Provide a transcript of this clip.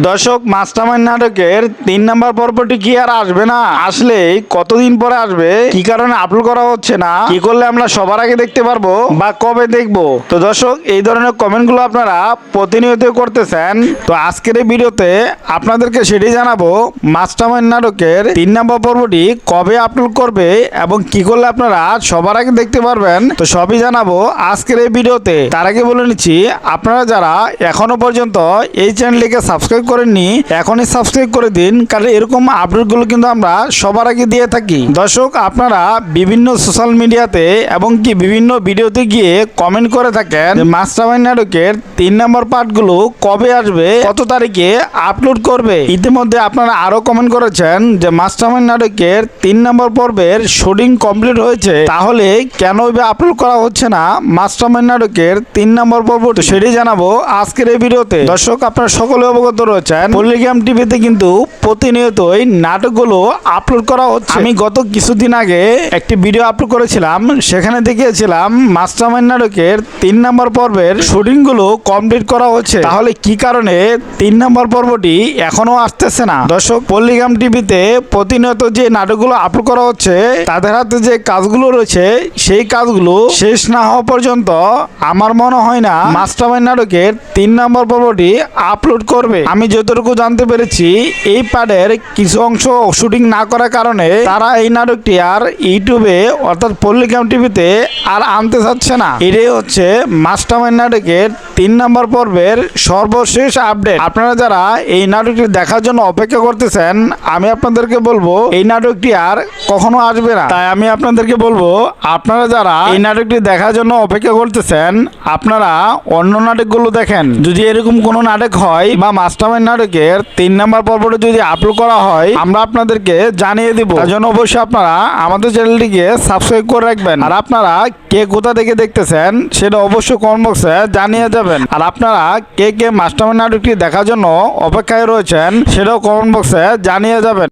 দর্শক, মাস্টারমাইন্ড নাটকের 3 নাম্বার পর্বটি কি আর আসবে না? আসলে কতদিন পরে আসবে, কি কারণে আপলোড করা হচ্ছে না, কি করলে আমরা সবার আগে দেখতে পারবো বা কবে দেখবো? তো দর্শক, এই ধরনের কমেন্টগুলো আপনারা প্রতিনিয়ত করতেছেন। তো আজকের এই ভিডিওতে আপনাদেরকে সেটাই জানাবো, মাস্টারমাইন্ড নাটকের 3 নাম্বার পর্বটি কবে আপলোড করবে এবং কি করলে আপনারা সবার আগে দেখতে পারবেন। তো সবই জানাবো আজকের এই ভিডিওতে। তার আগে বলে নিচ্ছি, আপনারা যারা এখনো পর্যন্ত এই চ্যানেলটিকে সাবস্ক্রাইব করেননি, এখনই সাবস্ক্রাইব করে দিন, কারণ এরকম আপডেটগুলো কিন্তু আমরা সবার আগে দিয়ে থাকি। দর্শক, আপনারা বিভিন্ন সোশ্যাল মিডিয়াতে এবং কি বিভিন্ন ভিডিওতে গিয়ে কমেন্ট করে থাকেন যে মাস্টারমাইন্ড নাটকের 3 নম্বর পার্টগুলো কবে আসবে, কত তারিখে আপলোড করবে। ইতিমধ্যে আপনারা আরো কমেন্ট করেছেন যে মাস্টারমাইন্ড নাটকের 3 নম্বর পর্বের শুটিং কমপ্লিট হয়েছে, তাহলে কেন আপলোড করা হচ্ছে না মাস্টারমাইন্ড নাটকের 3 নম্বর পর্ব? তো সেটাই জানাবো আজকের এই ভিডিওতে। দর্শক, আপনারা সকলে অবগত রয়েছেন, পল্লিগ্রাম টিভিতে কিন্তু প্রতিনিয়তই নাটকগুলো আপলোড করা হচ্ছে। আমি গত কিছুদিন আগে একটি ভিডিও আপলোড করেছিলাম, সেখানে দেখিয়েছিলাম মাস্টারমাইন্ড নাটকের 3 নম্বর পর্বের শুটিং গুলো কমপ্লিট করা হচ্ছে, তাহলে কি কারণে 3 নম্বর পর্বটি এখনো আসতেছে না? দর্শক, পল্লিগ্রাম টিভিতে প্রতিনিয়ত যে নাটকগুলো আপলোড করা হচ্ছে, তাদের হাতে যে কাজগুলো রয়েছে, সেই কাজগুলো শেষ না হওয়া পর্যন্ত আমার মনে হয় না মাস্টারমাইন্ড নাটকের 3 নম্বর পর্বটি আপলোড করবে। আমি যতটুকু জানতে পেরেছি, এই পার্টের কিছু অংশ শুটিং না করার কারণে তারা এই নাটকটি আর ইউটিউবে অর্থাৎ পল্লিগ্রাম টিভিতে আর আনতে চাচ্ছে না। এটাই হচ্ছে মাস্টারমাইন্ড নাটকের 3 নম্বর পর্বের সর্বশেষ আপডেট। আপনারা যারা এই নাটকটি দেখার জন্য অপেক্ষা করতেছেন, আমি আপনাদেরকে বলবো এই নাটকটি আর কখনো আসবে না। তাই আমি আপনাদেরকে বলবো, আপনারা যারা এই নাটকটি দেখার জন্য অপেক্ষা করতেছেন, আপনারা অন্য নাটকগুলো দেখেন। যদি এরকম কোনো নাটক হয় বা মাস্টারমাইন্ড নাটকের 3 নম্বর পর্বটি যদি আপলোড করা হয়, আমরা আপনাদেরকে জানিয়ে দিব। তার জন্য অবশ্যই আপনারা আমাদের চ্যানেলটিকে সাবস্ক্রাইব করে রাখবেন। আর আপনারা কে কোথা থেকে দেখতেছেন সেটা অবশ্যই কমেন্ট বক্সে জানিয়ে যাবেন। আর আপনারা কে কে মাস্টারমাইন্ড নাটকটি দেখার জন্য অপেক্ষায় রয়েছেন সেটাও কমেন্ট বক্সে জানিয়ে যাবেন।